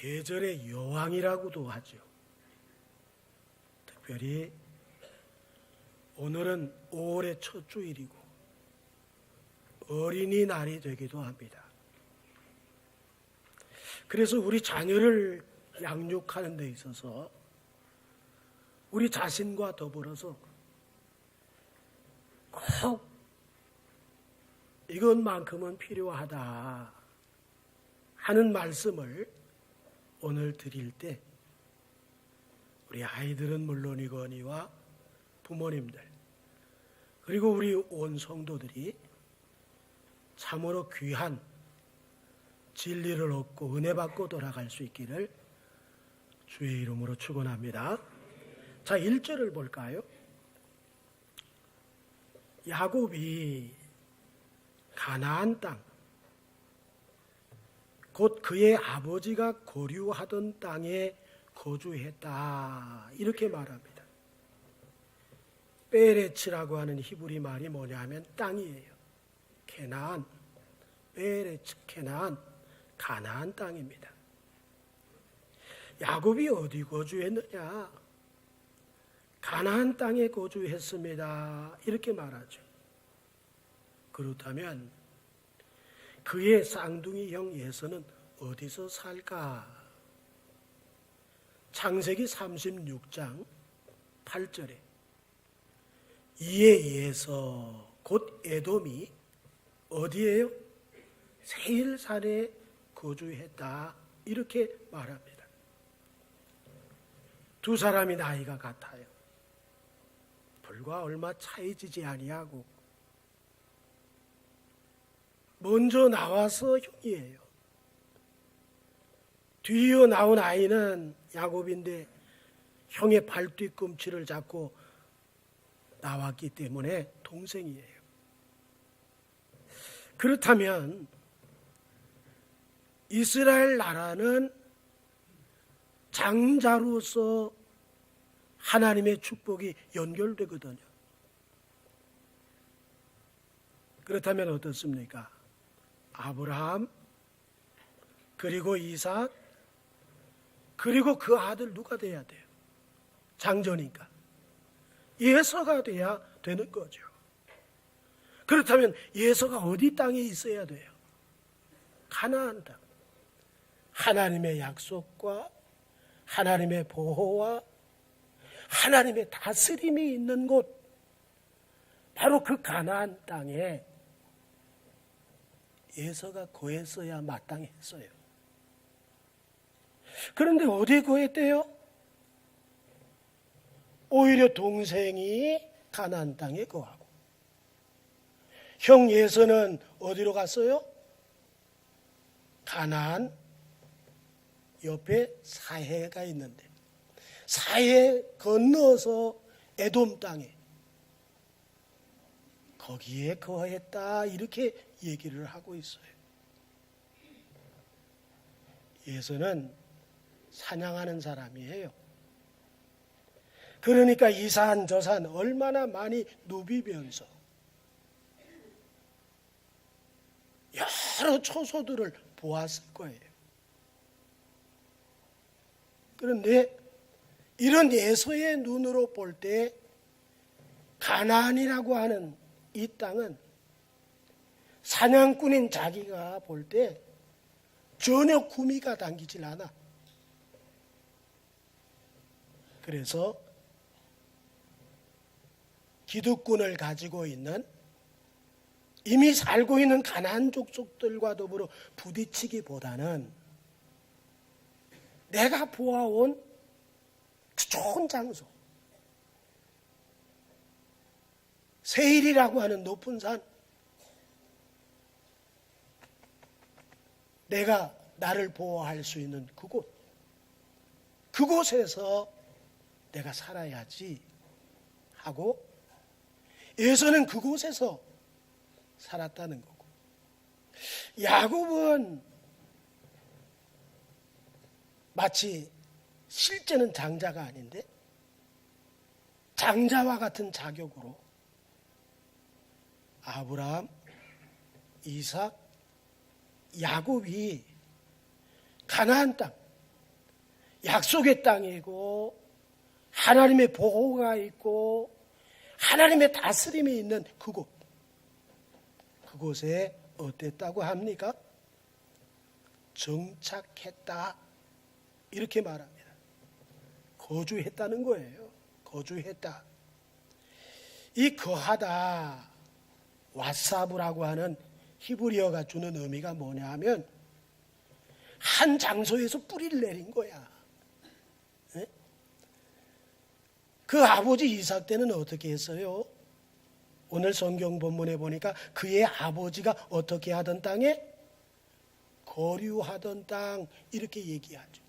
계절의 여왕이라고도 하죠. 특별히 오늘은 5월의 첫 주일이고 어린이날이 되기도 합니다. 그래서 우리 자녀를 양육하는 데 있어서 우리 자신과 더불어서 꼭 이것만큼은 필요하다 하는 말씀을 오늘 드릴 때 우리 아이들은 물론이거니와 부모님들 그리고 우리 온 성도들이 참으로 귀한 진리를 얻고 은혜 받고 돌아갈 수 있기를 주의 이름으로 축원합니다. 자, 1절을 볼까요? 야곱이 가나안 땅, 곧 그의 아버지가 거류하던 땅에 거주했다 이렇게 말합니다. 베레츠라고 하는 히브리 말이 뭐냐면 땅이에요. 케나안, 베레츠, 케나안, 가나안 땅입니다. 야곱이 어디 거주했느냐? 가나안 땅에 거주했습니다 이렇게 말하죠. 그렇다면 그의 쌍둥이 형 에서는 어디서 살까? 창세기 36장 8절에 이에 에서 곧 에돔이 어디에요? 세일산에 거주했다 이렇게 말합니다. 두 사람이 나이가 같아요. 불과 얼마 차이지지 아니하고 먼저 나와서 형이에요. 뒤이어 나온 아이는 야곱인데 형의 발뒤꿈치를 잡고 나왔기 때문에 동생이에요. 그렇다면 이스라엘 나라는 장자로서 하나님의 축복이 연결되거든요. 그렇다면 어떻습니까? 아브라함, 그리고 이삭, 그리고 그 아들 누가 돼야 돼요? 장조니까. 예서가 돼야 되는 거죠. 그렇다면 예서가 어디 땅에 있어야 돼요? 가나안 땅. 하나님의 약속과 하나님의 보호와 하나님의 다스림이 있는 곳, 바로 그 가나안 땅에 예서가 거했어야 마땅했어요. 그런데 어디에 거했대요? 오히려 동생이 가나안 땅에 거하고 형 예서는 어디로 갔어요? 가나안 옆에 사해가 있는데 사해 건너서 에돔 땅에 거기에 거했다 이렇게 얘기를 하고 있어요. 예서는 사냥하는 사람이에요. 그러니까 이 산 저 산 얼마나 많이 누비면서 여러 초소들을 보았을 거예요. 그런데 이런 예서의 눈으로 볼 때 가나안이라고 하는 이 땅은 사냥꾼인 자기가 볼 때 전혀 구미가 당기질 않아. 그래서 기득권을 가지고 있는 이미 살고 있는 가나안 족속들과 더불어 부딪히기보다는 내가 보아온 좋은 장소, 세일이라고 하는 높은 산, 내가 나를 보호할 수 있는 그곳, 그곳에서 내가 살아야지 하고 예서는 그곳에서 살았다는 거고, 야곱은 마치 실제는 장자가 아닌데 장자와 같은 자격으로 아브라함, 이삭, 야곱이 가나안 땅, 약속의 땅이고 하나님의 보호가 있고 하나님의 다스림이 있는 그곳. 그곳에 어땠다고 합니까? 정착했다. 이렇게 말합니다. 거주했다는 거예요. 거주했다. 이 거하다, 와사브라고 하는 히브리어가 주는 의미가 뭐냐 하면 한 장소에서 뿌리를 내린 거야. 네? 그 아버지 이삭 때는 어떻게 했어요? 오늘 성경 본문에 보니까 그의 아버지가 어떻게 하던 땅에? 거류하던 땅, 이렇게 얘기하죠.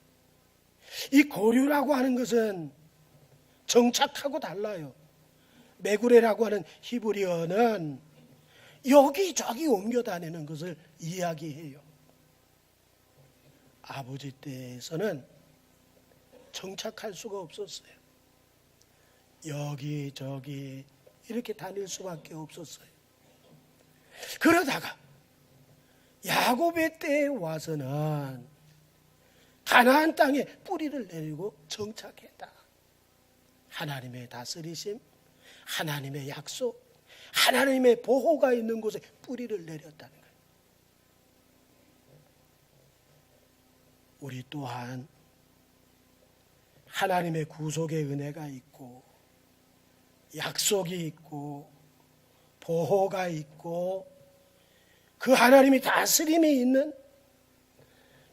이 거류라고 하는 것은 정착하고 달라요. 메구레라고 하는 히브리어는 여기저기 옮겨 다니는 것을 이야기해요. 아버지 때에서는 정착할 수가 없었어요. 여기저기 이렇게 다닐 수밖에 없었어요. 그러다가 야곱의 때에 와서는 가나안 땅에 뿌리를 내리고 정착했다. 하나님의 다스리심, 하나님의 약속, 하나님의 보호가 있는 곳에 뿌리를 내렸다는 거예요. 우리 또한 하나님의 구속의 은혜가 있고 약속이 있고 보호가 있고 그 하나님의 다스림이 있는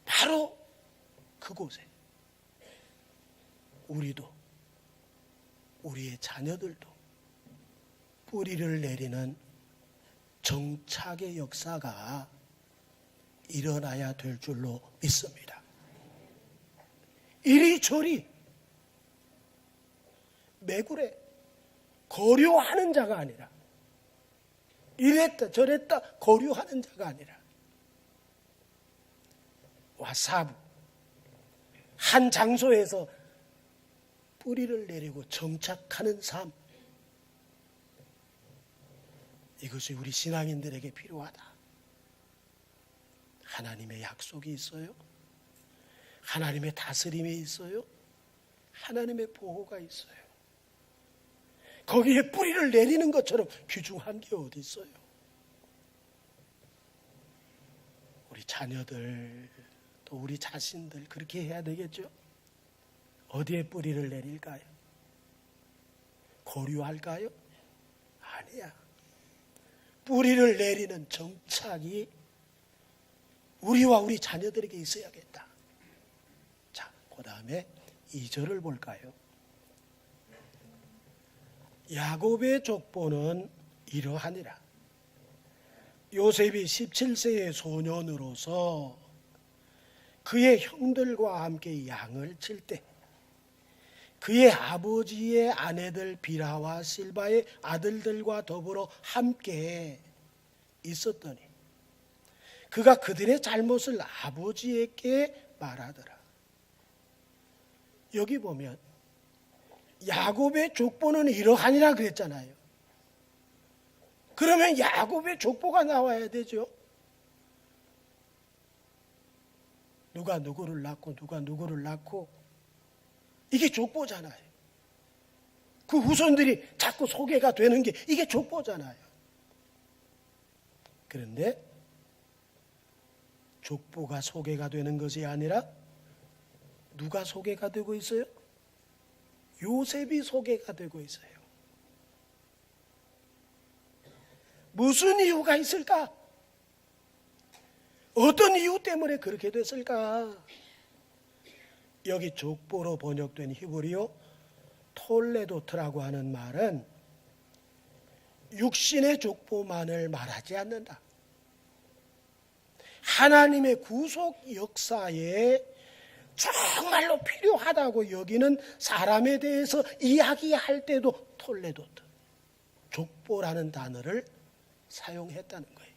바로 그곳에 우리도 우리의 자녀들도 뿌리를 내리는 정착의 역사가 일어나야 될 줄로 믿습니다. 이리저리 매구래 거류하는 자가 아니라 이랬다 저랬다 거류하는 자가 아니라 와사부 한 장소에서 뿌리를 내리고 정착하는 삶, 이것이 우리 신앙인들에게 필요하다. 하나님의 약속이 있어요. 하나님의 다스림이 있어요. 하나님의 보호가 있어요. 거기에 뿌리를 내리는 것처럼 귀중한 게 어디 있어요? 우리 자녀들 또 우리 자신들 그렇게 해야 되겠죠? 어디에 뿌리를 내릴까요? 고려할까요? 아니야. 뿌리를 내리는 정착이 우리와 우리 자녀들에게 있어야겠다. 자, 그 다음에 2절을 볼까요? 야곱의 족보는 이러하니라. 요셉이 17세의 소년으로서 그의 형들과 함께 양을 칠 때 그의 아버지의 아내들 비라와 실바의 아들들과 더불어 함께 있었더니 그가 그들의 잘못을 아버지에게 말하더라. 여기 보면 야곱의 족보는 이러하니라 그랬잖아요. 그러면 야곱의 족보가 나와야 되죠. 누가 누구를 낳고 누가 누구를 낳고 이게 족보잖아요. 그 후손들이 자꾸 소개가 되는 게 이게 족보잖아요. 그런데 족보가 소개가 되는 것이 아니라 누가 소개가 되고 있어요? 요셉이 소개가 되고 있어요. 무슨 이유가 있을까? 어떤 이유 때문에 그렇게 됐을까? 여기 족보로 번역된 히브리어 톨레도트라고 하는 말은 육신의 족보만을 말하지 않는다. 하나님의 구속 역사에 정말로 필요하다고 여기는 사람에 대해서 이야기할 때도 톨레도트, 족보라는 단어를 사용했다는 거예요.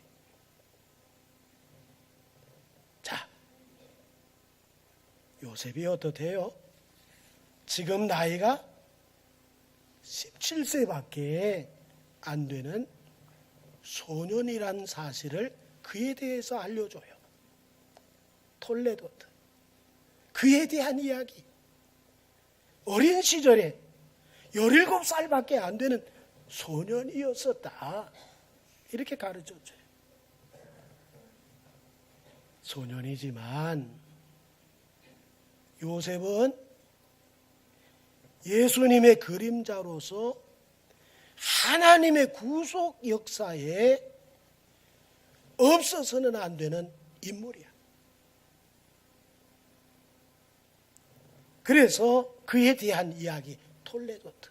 자, 요셉이 어떻대요? 지금 나이가 17세밖에 안 되는 소년이란 사실을 그에 대해서 알려줘요. 톨레도트. 그에 대한 이야기. 어린 시절에 17살밖에 안 되는 소년이었었다. 이렇게 가르쳐줘요. 소년이지만 요셉은 예수님의 그림자로서 하나님의 구속 역사에 없어서는 안 되는 인물이야. 그래서 그에 대한 이야기, 톨레도트,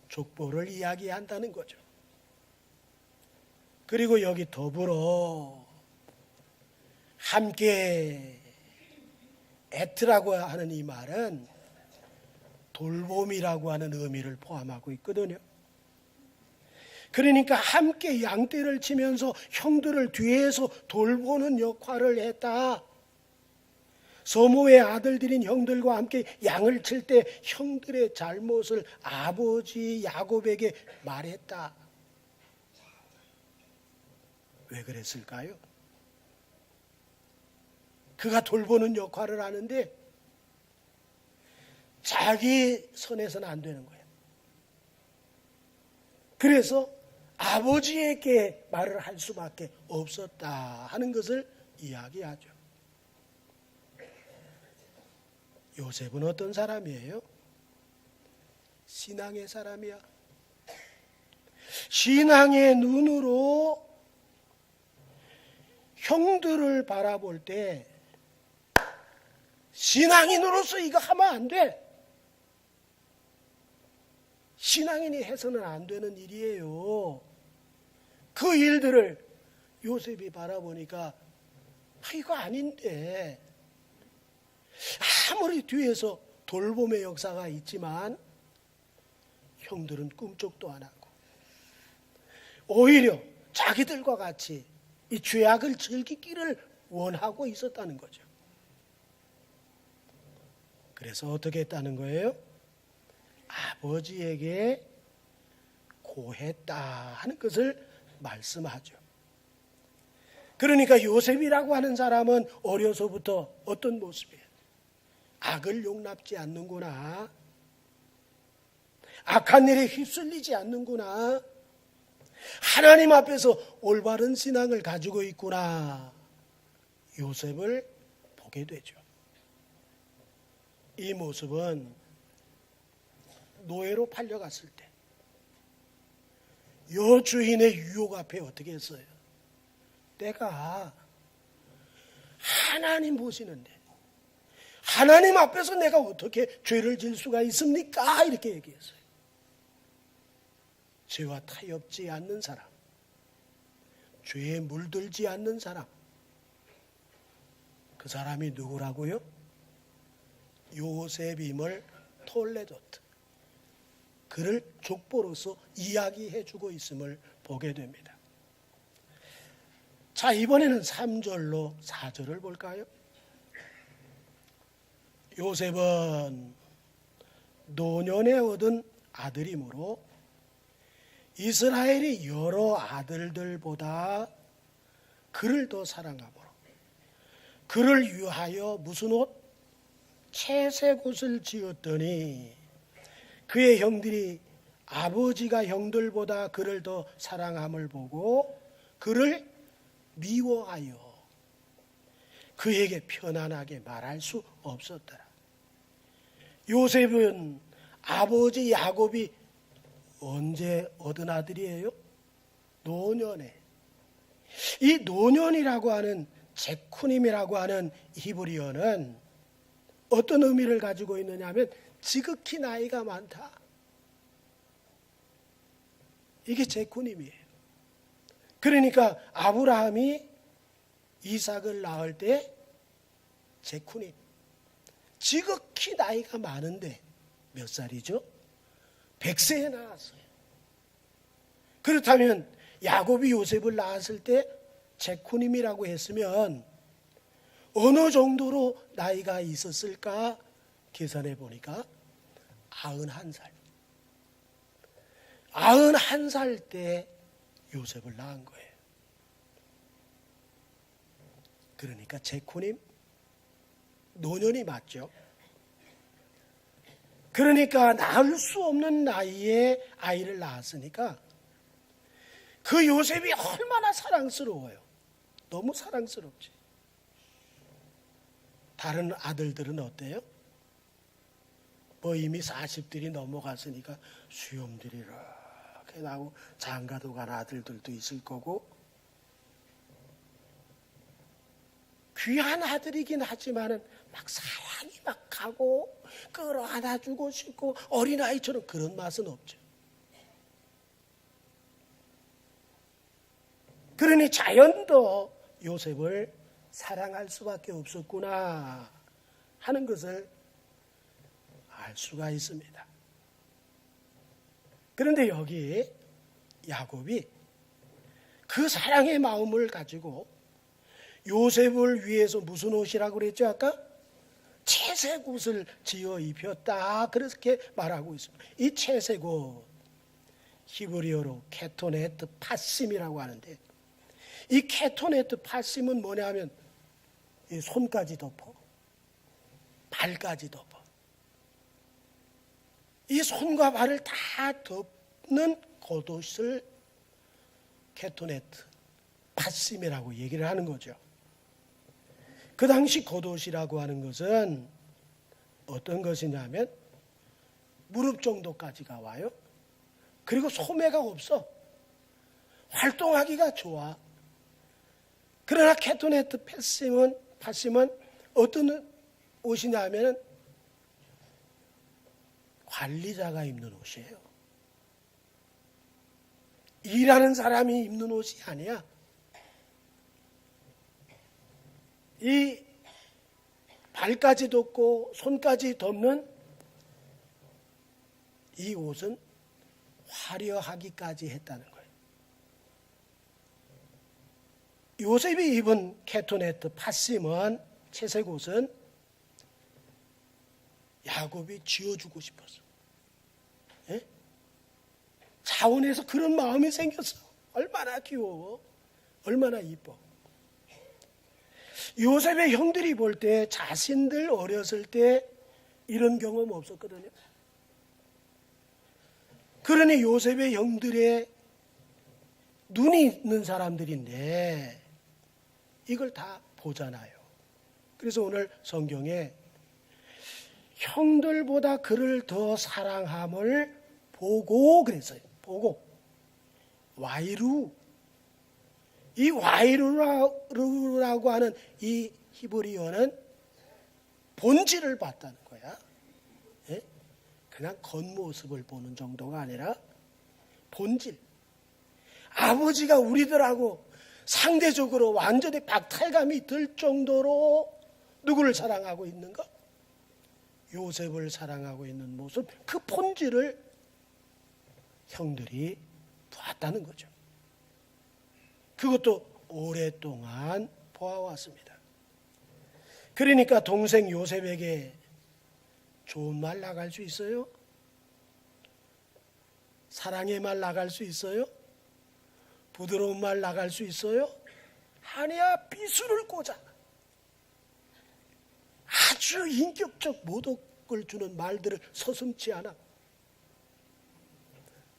족보를 이야기한다는 거죠. 그리고 여기 더불어 함께 애트라고 하는 이 말은 돌봄이라고 하는 의미를 포함하고 있거든요. 그러니까 함께 양떼를 치면서 형들을 뒤에서 돌보는 역할을 했다. 서모의 아들들인 형들과 함께 양을 칠 때 형들의 잘못을 아버지 야곱에게 말했다. 왜 그랬을까요? 그가 돌보는 역할을 하는데 자기 선에서는 안 되는 거예요. 그래서 아버지에게 말을 할 수밖에 없었다 하는 것을 이야기하죠. 요셉은 어떤 사람이에요? 신앙의 사람이야. 신앙의 눈으로 형들을 바라볼 때 신앙인으로서 이거 하면 안 돼. 신앙인이 해서는 안 되는 일이에요. 그 일들을 요셉이 바라보니까 이거 아닌데, 아무리 뒤에서 돌봄의 역사가 있지만 형들은 꿈쩍도 안 하고 오히려 자기들과 같이 이 죄악을 즐기기를 원하고 있었다는 거죠. 그래서 어떻게 했다는 거예요? 아버지에게 고했다 하는 것을 말씀하죠. 그러니까 요셉이라고 하는 사람은 어려서부터 어떤 모습이에요? 악을 용납지 않는구나. 악한 일에 휩쓸리지 않는구나. 하나님 앞에서 올바른 신앙을 가지고 있구나. 요셉을 보게 되죠. 이 모습은 노예로 팔려갔을 때 여주인의 유혹 앞에 어떻게 했어요? 내가 하나님 보시는데 하나님 앞에서 내가 어떻게 죄를 질 수가 있습니까? 이렇게 얘기했어요. 죄와 타협지 않는 사람, 죄에 물들지 않는 사람, 그 사람이 누구라고요? 요셉임을 톨레도트, 그를 족보로서 이야기해주고 있음을 보게 됩니다. 자, 이번에는 3절로 4절을 볼까요? 요셉은 노년에 얻은 아들이므로 이스라엘이 여러 아들들보다 그를 더 사랑하므로 그를 위하여 무슨 옷? 채색 옷을 지었더니 그의 형들이 아버지가 형들보다 그를 더 사랑함을 보고 그를 미워하여 그에게 편안하게 말할 수 없었더라. 요셉은 아버지 야곱이 언제 얻은 아들이에요? 노년에. 이 노년이라고 하는 제쿠님이라고 하는 히브리어는 어떤 의미를 가지고 있느냐 하면 지극히 나이가 많다. 이게 제쿠님이에요. 그러니까 아브라함이 이삭을 낳을 때 제쿠님, 지극히 나이가 많은데 몇 살이죠? 100세에 낳았어요. 그렇다면 야곱이 요셉을 낳았을 때 제쿠님이라고 했으면 어느 정도로 나이가 있었을까 계산해 보니까 91살. 91살 때 요셉을 낳은 거예요. 그러니까 제쿠님 노년이 맞죠. 그러니까 낳을 수 없는 나이에 아이를 낳았으니까 그 요셉이 얼마나 사랑스러워요. 너무 사랑스럽지. 다른 아들들은 어때요? 뭐 이미 40들이 넘어갔으니까 수염들이 이렇게 나고 장가도 간 아들들도 있을 거고, 귀한 아들이긴 하지만은 막 사랑이 막 가고 끌어안아주고 싶고 어린아이처럼 그런 맛은 없죠. 그러니 자연도 요셉을 사랑할 수밖에 없었구나 하는 것을 알 수가 있습니다. 그런데 여기 야곱이 그 사랑의 마음을 가지고 요셉을 위해서 무슨 옷이라고 그랬죠 아까? 채색 옷을 지어 입혔다 그렇게 말하고 있습니다. 이 채색 옷 히브리어로 케토네트 파심이라고 하는데, 이 케토네트 파심은 뭐냐면 이 손까지 덮어, 발까지 덮어, 이 손과 발을 다 덮는 겉옷을 케토네트 파심이라고 얘기를 하는 거죠. 그 당시 겉옷이라고 하는 것은 어떤 것이냐면 무릎 정도까지가 와요. 그리고 소매가 없어. 활동하기가 좋아. 그러나 케토네트 파심은 어떤 옷이냐면 관리자가 입는 옷이에요. 일하는 사람이 입는 옷이 아니야. 이 발까지 덮고 손까지 덮는 이 옷은 화려하기까지 했다는 거예요. 요셉이 입은 케토네트 파심은, 채색 옷은 야곱이 지어주고 싶었어. 예? 자원에서 그런 마음이 생겼어. 얼마나 귀여워. 얼마나 이뻐. 요셉의 형들이 볼 때 자신들 어렸을 때 이런 경험 없었거든요. 그러니 요셉의 형들의 눈이 있는 사람들인데 이걸 다 보잖아요. 그래서 오늘 성경에 형들보다 그를 더 사랑함을 보고 그랬어요. 보고. 와이루. 이 와이루라고 하는 이 히브리어는 본질을 봤다는 거야. 예? 그냥 겉모습을 보는 정도가 아니라 본질. 아버지가 우리들하고 상대적으로 완전히 박탈감이 들 정도로 누구를 사랑하고 있는가? 요셉을 사랑하고 있는 모습, 그 본질을 형들이 보았다는 거죠. 그것도 오랫동안 보아왔습니다. 그러니까 동생 요셉에게 좋은 말 나갈 수 있어요? 사랑의 말 나갈 수 있어요? 부드러운 말 나갈 수 있어요? 아니야, 비수를 꽂아. 아주 인격적 모독을 주는 말들을 서슴지 않아.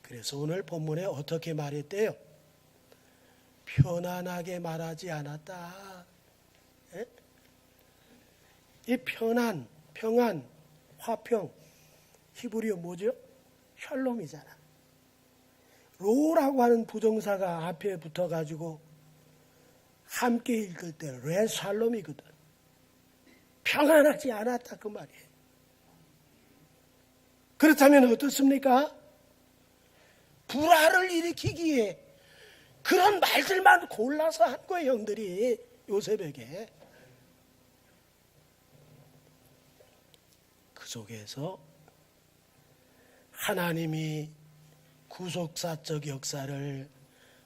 그래서 오늘 본문에 어떻게 말했대요? 편안하게 말하지 않았다. 에? 이 편안, 평안, 화평, 히브리어 뭐죠? 샬롬이잖아. 로라고 하는 부정사가 앞에 붙어가지고 함께 읽을 때 레샬롬이거든. 평안하지 않았다 그 말이에요. 그렇다면 어떻습니까? 불화를 일으키기에 그런 말들만 골라서 한 거예요, 형들이 요셉에게. 그 속에서 하나님이 구속사적 역사를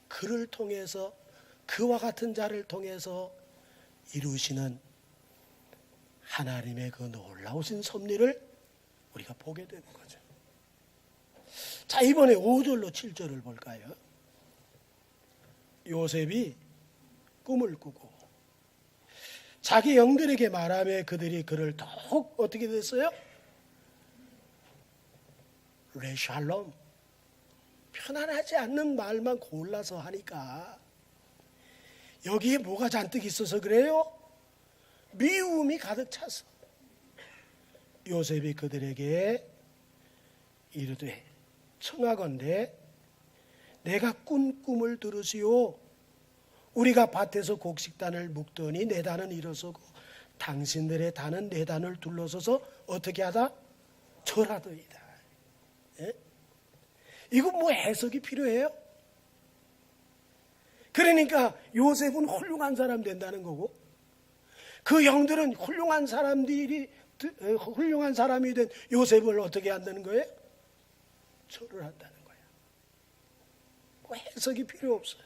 그를 통해서, 그와 같은 자를 통해서 이루시는 하나님의 그 놀라우신 섭리를 우리가 보게 되는 거죠. 자, 이번에 5절로 7절을 볼까요? 요셉이 꿈을 꾸고 자기 형들에게 말하며 그들이 그를 더욱 어떻게 됐어요? 레샬롬, 편안하지 않는 말만 골라서 하니까 여기에 뭐가 잔뜩 있어서 그래요? 미움이 가득 차서. 요셉이 그들에게 이르되 청하건대 내가 꾼 꿈을 들으시오. 우리가 밭에서 곡식단을 묶더니 네 단은 일어서고 당신들의 단은 네 단을 둘러서서 어떻게 하다? 절하더이다. 예? 이거 뭐 해석이 필요해요? 그러니까 요셉은 훌륭한 사람 된다는 거고 그 형들은 훌륭한 사람이 된 요셉을 어떻게 한다는 거예요? 절을 한다는 거예요. 뭐 해석이 필요 없어요.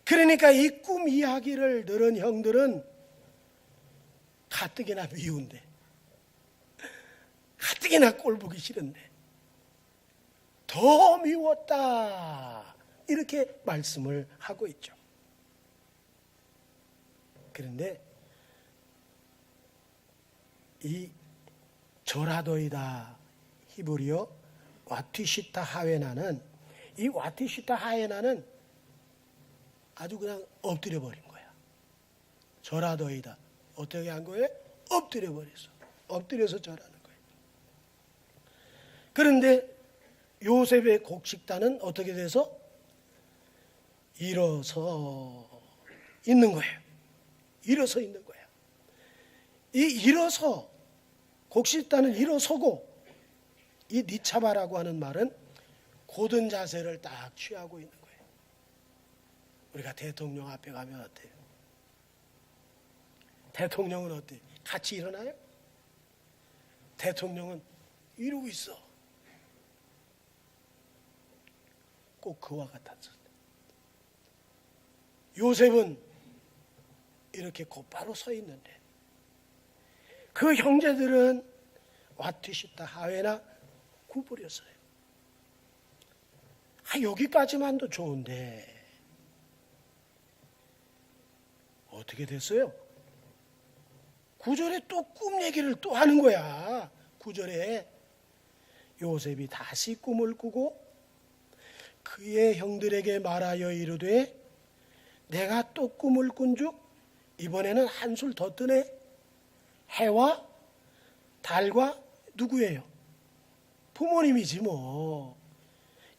그러니까 이 꿈 이야기를 들은 형들은 가뜩이나 미운데, 가뜩이나 꼴보기 싫은데 더 미웠다 이렇게 말씀을 하고 있죠. 그런데 이 절하도이다 히브리어 와티시타 하웨나는, 이 와티시타 하웨나는 아주 그냥 엎드려 버린 거야. 절하도이다 어떻게 한 거예요? 엎드려 버렸어. 엎드려서 절하는 거예요. 그런데 요셉의 곡식단은 어떻게 돼서 일어서 있는 거예요. 일어서 있는 거예요. 이 일어서, 곡식단은 일어서고, 이 니차바라고 하는 말은 고든 자세를 딱 취하고 있는 거예요. 우리가 대통령 앞에 가면 어때요? 대통령은 어때요? 같이 일어나요? 대통령은 이러고 있어. 꼭 그와 같았어. 요셉은 이렇게 곧바로 서 있는데 그 형제들은 와티시타 하웨나 구부렸어요. 여기까지만도 좋은데 어떻게 됐어요? 9절에 또 꿈 얘기를 또 하는 거야. 9절에 요셉이 다시 꿈을 꾸고 그의 형들에게 말하여 이르되 내가 또 꿈을 꾼즉 이번에는 한술 더 뜨네. 해와 달과 누구예요? 부모님이지 뭐.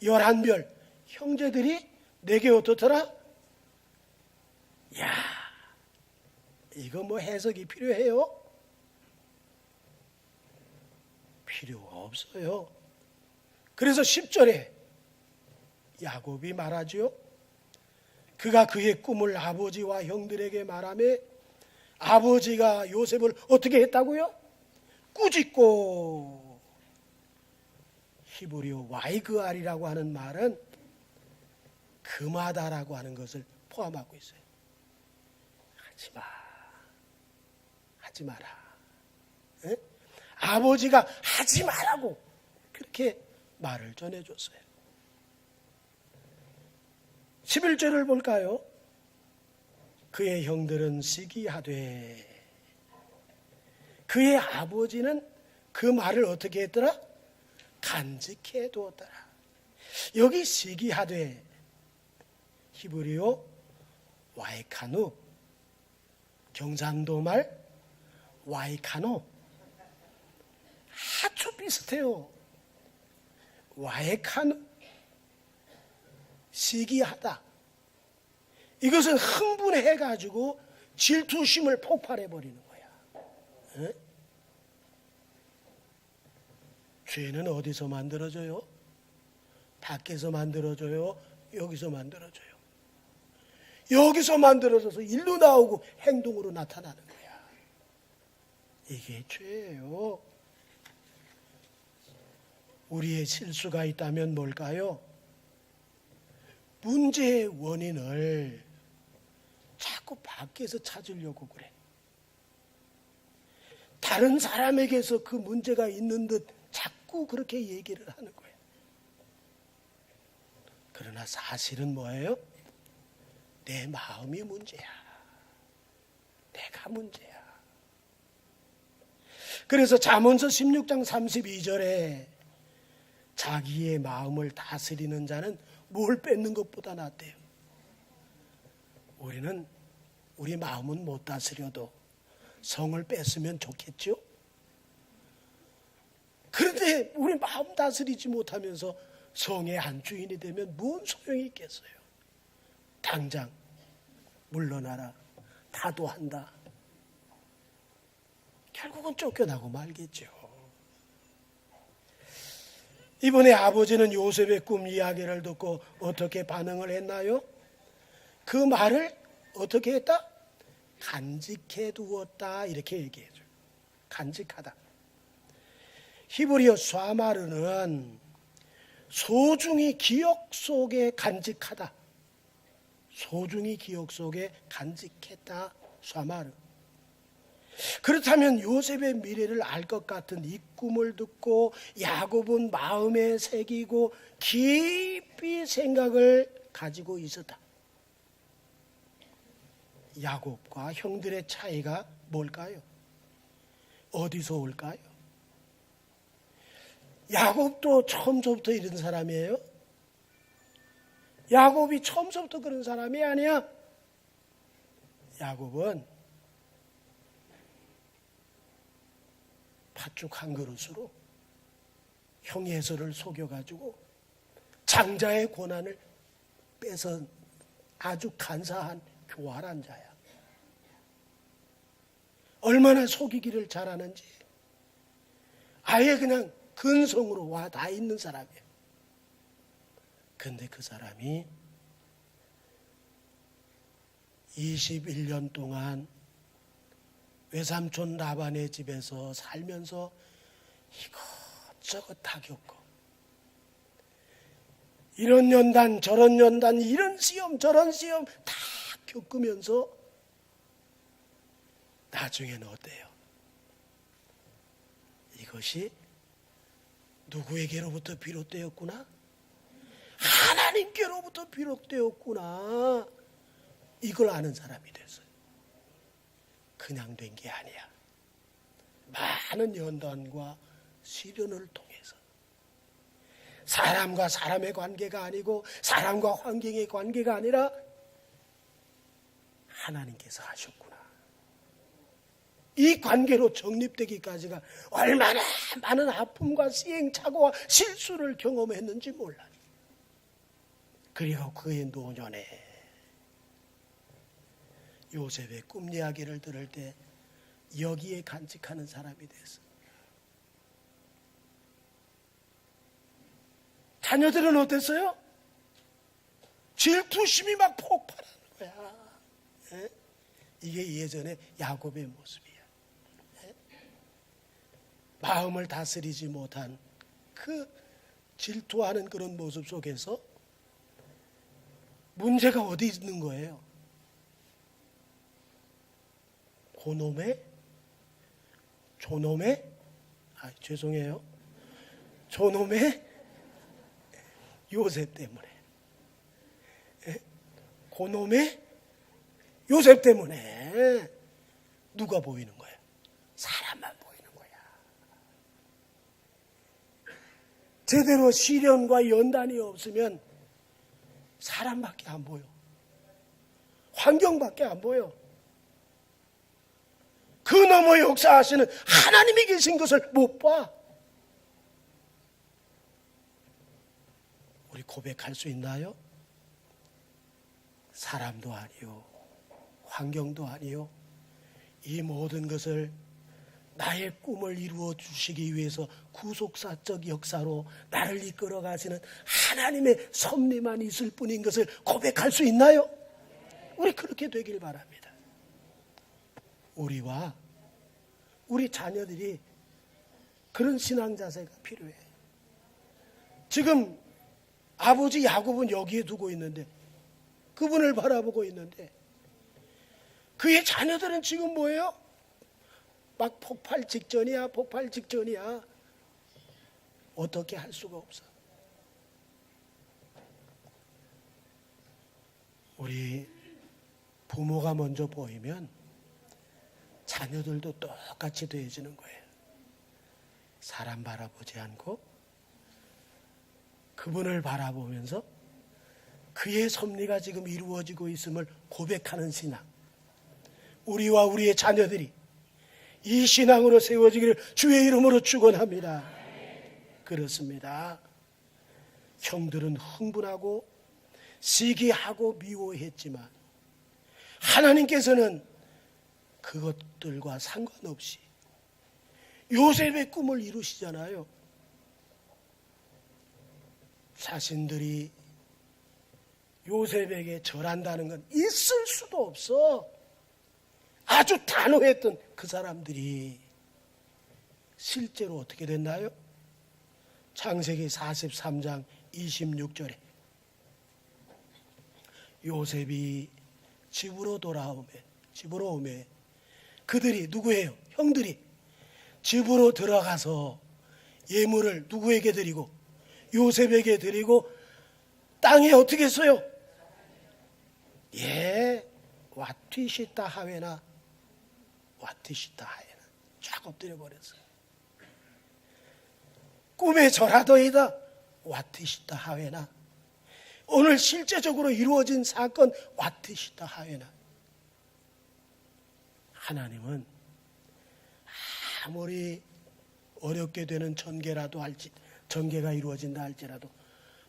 11별 형제들이 내게 어떻더라? 야, 이거 뭐 해석이 필요해요? 필요가 없어요. 그래서 10절에 야곱이 말하죠. 그가 그의 꿈을 아버지와 형들에게 말하며 아버지가 요셉을 어떻게 했다고요? 꾸짖고. 히브리어 와이그알이라고 하는 말은 금하다라고 하는 것을 포함하고 있어요. 하지마, 하지 마라. 에? 아버지가 하지 말라고 그렇게 말을 전해줬어요. 11절을 볼까요? 그의 형들은 시기하되 그의 아버지는 그 말을 어떻게 했더라? 간직해 두었더라. 여기 시기하되 히브리어 와이카누, 경상도 말 와이카노 아주 비슷해요. 와이카누, 시기하다. 이것은 흥분해가지고 질투심을 폭발해버리는 거야. 에? 죄는 어디서 만들어져요? 밖에서 만들어져요? 여기서 만들어져요? 여기서 만들어져서 일로 나오고 행동으로 나타나는 거야. 이게 죄예요. 우리의 실수가 있다면 뭘까요? 문제의 원인을 자꾸 밖에서 찾으려고 그래. 다른 사람에게서 그 문제가 있는 듯 자꾸 그렇게 얘기를 하는 거예요. 그러나 사실은 뭐예요? 내 마음이 문제야. 내가 문제야. 그래서 잠언서 16장 32절에 자기의 마음을 다스리는 자는 뭘 뺏는 것보다 낫대요. 우리는 우리 마음은 못 다스려도 성을 뺐으면 좋겠죠. 그런데 우리 마음 다스리지 못하면서 성의 한 주인이 되면 뭔 소용이 있겠어요. 당장 물러나라, 타도한다. 결국은 쫓겨나고 말겠죠. 이번에 아버지는 요셉의 꿈 이야기를 듣고 어떻게 반응을 했나요? 그 말을 어떻게 했다? 간직해 두었다, 이렇게 얘기해줘요. 간직하다. 히브리어 쏴마르는 소중히 기억 속에 간직하다, 소중히 기억 속에 간직했다, 쏴마르. 그렇다면 요셉의 미래를 알 것 같은 이 꿈을 듣고 야곱은 마음에 새기고 깊이 생각을 가지고 있었다. 야곱과 형들의 차이가 뭘까요? 어디서 올까요? 야곱도 처음부터 이런 사람이에요? 야곱이 처음부터 그런 사람이 아니야. 야곱은 팥죽 한 그릇으로 형 에서를 속여가지고 장자의 고난을 뺏은 아주 간사한 교활한 자야. 얼마나 속이기를 잘하는지 아예 그냥 근성으로 와 다 있는 사람이에요. 근데 그 사람이 21년 동안 외삼촌 라반의 집에서 살면서 이것저것 다 겪고, 이런 연단 저런 연단, 이런 시험 저런 시험 다 겪으면서 나중에는 어때요? 이것이 누구에게로부터 비롯되었구나? 하나님께로부터 비롯되었구나. 이걸 아는 사람이 됐어요. 그냥 된 게 아니야. 많은 연단과 시련을 통해서 사람과 사람의 관계가 아니고 사람과 환경의 관계가 아니라 하나님께서 하셨구나. 이 관계로 정립되기까지가 얼마나 많은 아픔과 시행착오와 실수를 경험했는지 몰라요. 그리고 그의 노년에 요셉의 꿈 이야기를 들을 때 여기에 간직하는 사람이 됐어. 자녀들은 어땠어요? 질투심이 막 폭발하는 거야. 에? 이게 예전에 야곱의 모습이야. 에? 마음을 다스리지 못한 그 질투하는 그런 모습 속에서 문제가 어디 있는 거예요? 조놈의 요셉 때문에. 고놈의 요셉 때문에 누가 보이는 거야? 사람만 보이는 거야. 제대로 시련과 연단이 없으면 사람밖에 안 보여. 환경밖에 안 보여. 그 너머 역사하시는 하나님이 계신 것을 못 봐. 우리 고백할 수 있나요? 사람도 아니요, 환경도 아니요, 이 모든 것을 나의 꿈을 이루어 주시기 위해서 구속사적 역사로 나를 이끌어 가시는 하나님의 섭리만 있을 뿐인 것을 고백할 수 있나요? 우리 그렇게 되길 바랍니다. 우리와 우리 자녀들이 그런 신앙 자세가 필요해. 지금 아버지 야곱은 여기에 두고 있는데, 그분을 바라보고 있는데, 그의 자녀들은 지금 뭐예요? 막 폭발 직전이야. 어떻게 할 수가 없어. 우리 부모가 먼저 보이면 자녀들도 똑같이 되어지는 거예요. 사람 바라보지 않고 그분을 바라보면서 그의 섭리가 지금 이루어지고 있음을 고백하는 신앙, 우리와 우리의 자녀들이 이 신앙으로 세워지기를 주의 이름으로 축원합니다. 그렇습니다. 형들은 흥분하고 시기하고 미워했지만 하나님께서는 그것들과 상관없이 요셉의 꿈을 이루시잖아요. 자신들이 요셉에게 절한다는 건 있을 수도 없어. 아주 단호했던 그 사람들이 실제로 어떻게 됐나요? 창세기 43장 26절에 요셉이 집으로 오매 그들이 누구예요? 형들이 집으로 들어가서 예물을 누구에게 드리고 요셉에게 드리고 땅에 어떻게 했어요? 와티시타 하웨나 쫙 엎드려 버렸어요. 꿈에 절하더이다 와티시타 하웨나. 오늘 실제적으로 이루어진 사건 와티시타 하웨나. 하나님은 아무리 어렵게 되는 전개가 이루어진다 할지라도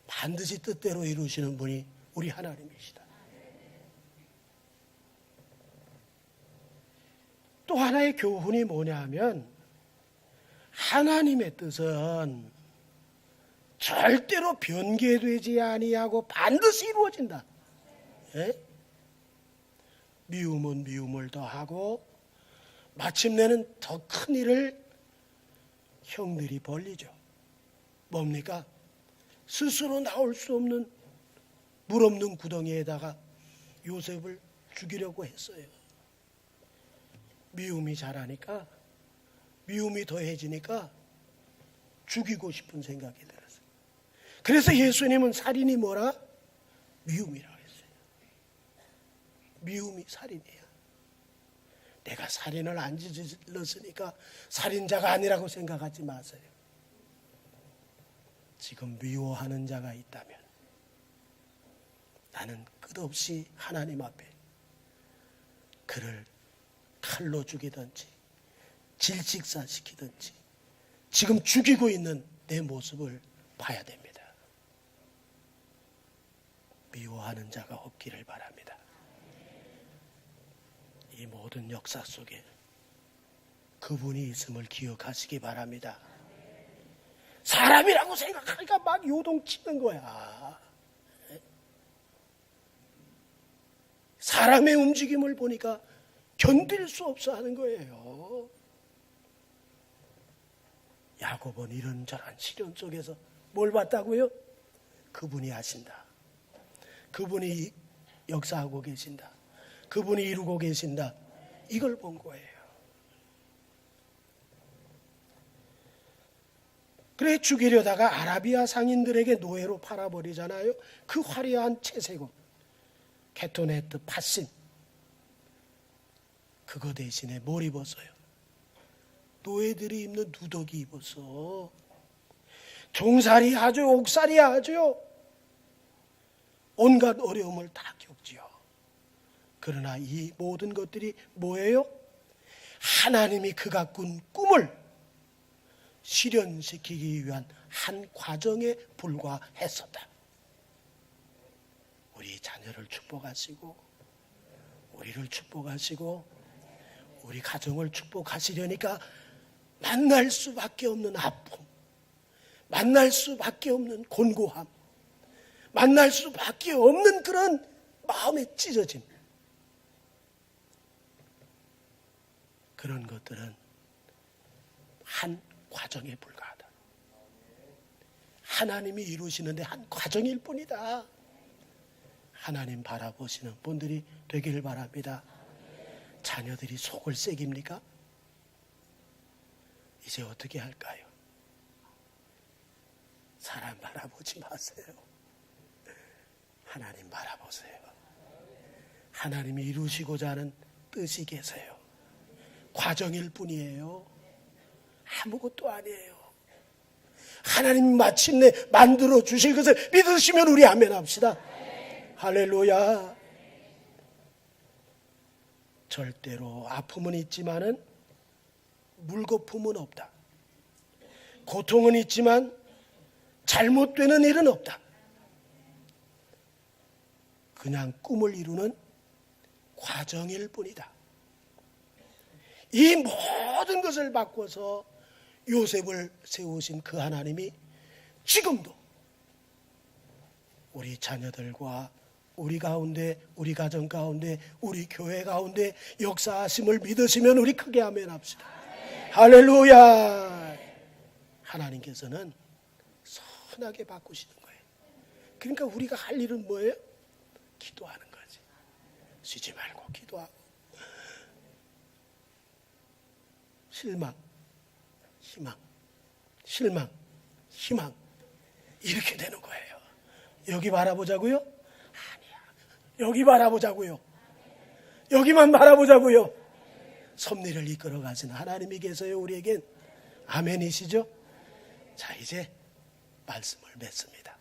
반드시 뜻대로 이루시는 분이 우리 하나님이시다. 또 하나의 교훈이 뭐냐 하면 하나님의 뜻은 절대로 변개되지 아니하고 반드시 이루어진다. 미움은 미움을 더하고 마침내는 더 큰 일을 형들이 벌리죠. 뭡니까? 스스로 나올 수 없는 물 없는 구덩이에다가 요셉을 죽이려고 했어요. 미움이 자라니까, 미움이 더해지니까 죽이고 싶은 생각이 들었어요. 그래서 예수님은 살인이 뭐라? 미움이라고 했어요. 미움이 살인이야. 내가 살인을 안 저질렀으니까 살인자가 아니라고 생각하지 마세요. 지금 미워하는 자가 있다면 나는 끝없이 하나님 앞에 그를 칼로 죽이든지 질식사시키든지 지금 죽이고 있는 내 모습을 봐야 됩니다. 미워하는 자가 없기를 바랍니다. 이 모든 역사 속에 그분이 있음을 기억하시기 바랍니다. 사람이라고 생각하니까 막 요동치는 거야. 사람의 움직임을 보니까 견딜 수 없어 하는 거예요. 야곱은 이런저런 시련 속에서 뭘 봤다고요? 그분이 하신다. 그분이 역사하고 계신다. 그분이 이루고 계신다. 이걸 본 거예요. 그래 죽이려다가 아라비아 상인들에게 노예로 팔아버리잖아요. 그 화려한 채색옷 케토네트 팥신 그거 대신에 뭘 입었어요? 노예들이 입는 누더기 입었어. 종살이 하죠. 옥살이 하죠. 온갖 어려움을 다 겪지요. 그러나 이 모든 것들이 뭐예요? 하나님이 그가 꾼 꿈을 실현시키기 위한 한 과정에 불과했었다. 우리 자녀를 축복하시고 우리를 축복하시고 우리 가정을 축복하시려니까 만날 수밖에 없는 아픔, 만날 수밖에 없는 곤고함, 만날 수밖에 없는 그런 마음의 찢어짐, 그런 것들은 한 과정에 불과하다. 하나님이 이루시는데 한 과정일 뿐이다. 하나님 바라보시는 분들이 되기를 바랍니다. 자녀들이 속을 새깁니까? 이제 어떻게 할까요? 사람 바라보지 마세요. 하나님 바라보세요. 하나님이 이루시고자 하는 뜻이 계세요. 과정일 뿐이에요. 아무것도 아니에요. 하나님 마침내 만들어 주실 것을 믿으시면 우리 아멘 합시다. 할렐루야. 절대로 아픔은 있지만은 물거품은 없다. 고통은 있지만 잘못되는 일은 없다. 그냥 꿈을 이루는 과정일 뿐이다. 이 모든 것을 바꿔서 요셉을 세우신 그 하나님이 지금도 우리 자녀들과 우리 가운데, 우리 가정 가운데, 우리 교회 가운데 역사하심을 믿으시면 우리 크게 아멘 합시다. 할렐루야. 하나님께서는 선하게 바꾸시는 거예요. 그러니까 우리가 할 일은 뭐예요? 기도하는 거지. 쉬지 말고 기도하고. 실망, 희망, 실망, 희망, 이렇게 되는 거예요. 여기 바라보자고요? 아니야. 여기 바라보자고요. 여기만 바라보자고요. 섭리를 이끌어 가시는 하나님이 계세요. 우리에겐. 아멘이시죠? 자, 이제 말씀을 맺습니다.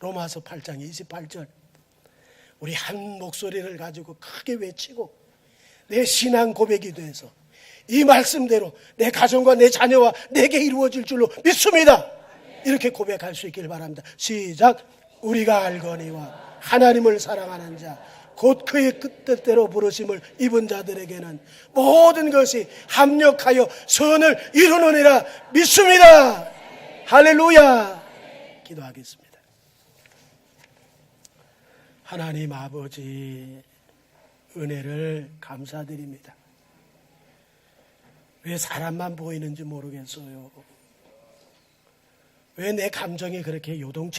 로마서 8장 28절. 우리 한 목소리를 가지고 크게 외치고 내 신앙 고백이 돼서 이 말씀대로 내 가정과 내 자녀와 내게 이루어질 줄로 믿습니다. 이렇게 고백할 수 있길 바랍니다. 시작. 우리가 알거니와 하나님을 사랑하는 자 곧 그의 뜻대로 부르심을 입은 자들에게는 모든 것이 합력하여 선을 이루느니라 믿습니다. 할렐루야. 기도하겠습니다. 하나님 아버지, 은혜를 감사드립니다. 왜 사람만 보이는지 모르겠어요. 왜 내 감정이 그렇게 요동치